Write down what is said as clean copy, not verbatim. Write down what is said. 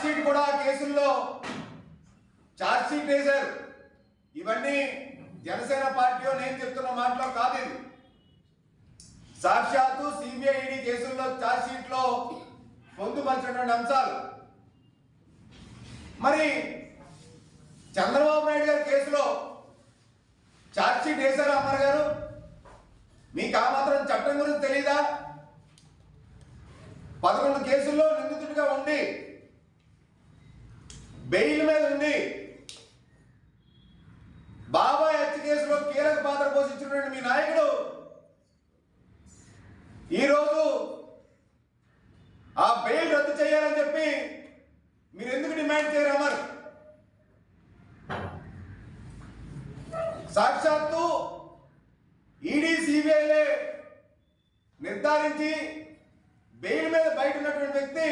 Sheet కూడా కేసుల్లో charge sheet వేశారు. ఇవన్నీ జనసేన పార్టీ నేను చెప్తున్న మాటలో కాదు, ఇది సాక్షాత్తు సిబిఐ ఈడీ కేసుల్లో ఛార్జ్ షీట్ లో పొందుపరిచినటువంటి అంశాలు. మరి చంద్రబాబు నాయుడు గారి కేసులో ఛార్జ్ షీట్ వేశారు అమర్ గారు. మీకు ఆ మాత్రం చట్టం గురించి తెలీదా? 11 కేసుల్లో నిందితుడిగా ఉండి బెయిల్ మీద ఉండి బాబాయ్ హత్య కేసులో కీలక పాత్ర పోషించినటువంటి మీ నాయకుడు ఈరోజు ఆ బెయిల్ రద్దు చేయాలని చెప్పి మీరు ఎందుకు డిమాండ్ చేయరు అమర్? సాక్షాత్తు ఈడీ సిబిఐలే నిర్ధారించి బెయిల్ మీద బయట ఉన్నటువంటి వ్యక్తి